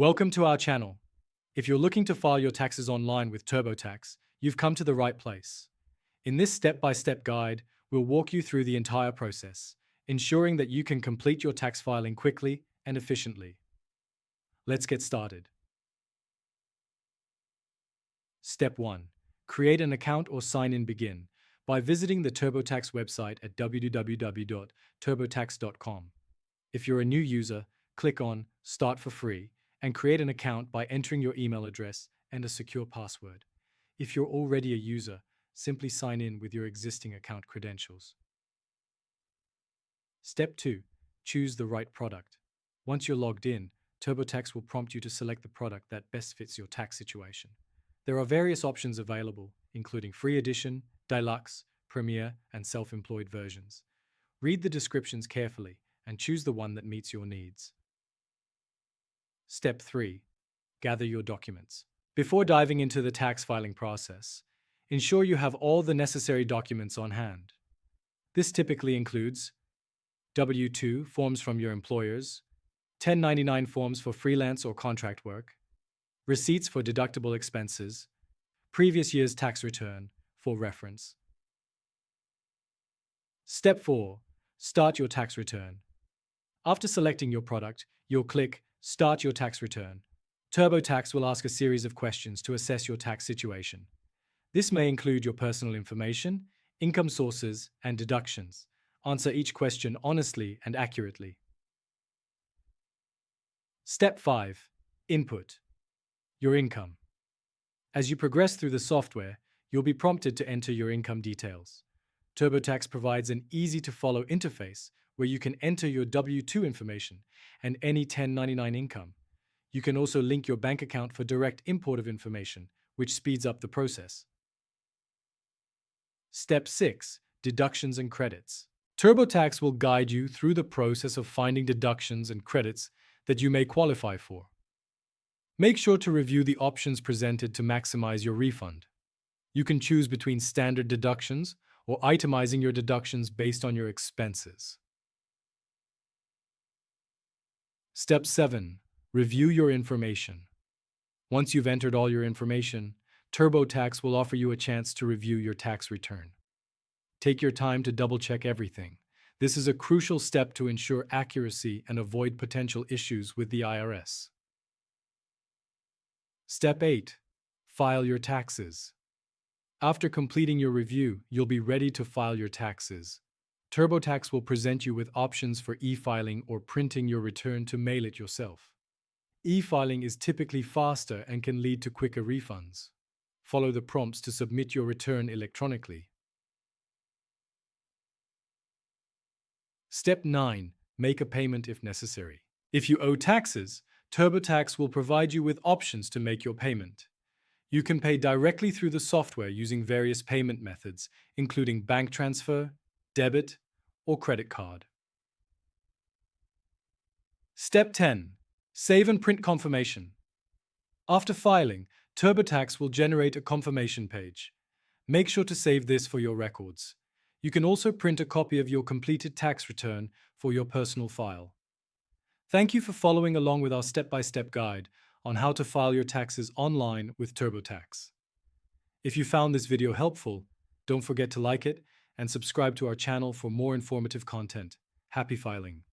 Welcome to our channel. If you're looking to file your taxes online with TurboTax, you've come to the right place. In this step-by-step guide, we'll walk you through the entire process, ensuring that you can complete your tax filing quickly and efficiently. Let's get started. Step 1. Create an account or sign in begin by visiting the TurboTax website at www.turbotax.com. If you're a new user, click on Start for Free and create an account by entering your email address and a secure password. If you're already a user, simply sign in with your existing account credentials. Step 2. Choose the right product. Once you're logged in, TurboTax will prompt you to select the product that best fits your tax situation. There are various options available, including Free Edition, Deluxe, Premier, and Self-Employed versions. Read the descriptions carefully and choose the one that meets your needs. Step 3. Gather your documents. Before diving into the tax filing process, ensure you have all the necessary documents on hand. This typically includes W-2 forms from your employers, 1099 forms for freelance or contract work, receipts for deductible expenses, previous year's tax return for reference. Step 4. Start your tax return. After selecting your product, you'll click Start your tax return. TurboTax will ask a series of questions to assess your tax situation. This may include your personal information, income sources, and deductions. Answer each question honestly and accurately. Step 5. Input your income. As you progress through the software, you'll be prompted to enter your income details. TurboTax provides an easy-to-follow interface where you can enter your W-2 information and any 1099 income. You can also link your bank account for direct import of information, which speeds up the process. Step 6. Deductions and credits. TurboTax will guide you through the process of finding deductions and credits that you may qualify for. Make sure to review the options presented to maximize your refund. You can choose between standard deductions or itemizing your deductions based on your expenses. Step 7. Review your information. Once you've entered all your information, TurboTax will offer you a chance to review your tax return. Take your time to double-check everything. This is a crucial step to ensure accuracy and avoid potential issues with the IRS. Step 8. File your taxes. After completing your review, you'll be ready to file your taxes. TurboTax will present you with options for e-filing or printing your return to mail it yourself. E-filing is typically faster and can lead to quicker refunds. Follow the prompts to submit your return electronically. Step 9. Make a payment if necessary. If you owe taxes, TurboTax will provide you with options to make your payment. You can pay directly through the software using various payment methods, including bank transfer, debit, or credit card. Step 10. Save and print confirmation. After filing, TurboTax will generate a confirmation page. Make sure to save this for your records. You can also print a copy of your completed tax return for your personal file. Thank you for following along with our step-by-step guide on how to file your taxes online with TurboTax. If you found this video helpful, don't forget to like it and subscribe to our channel for more informative content. Happy filing!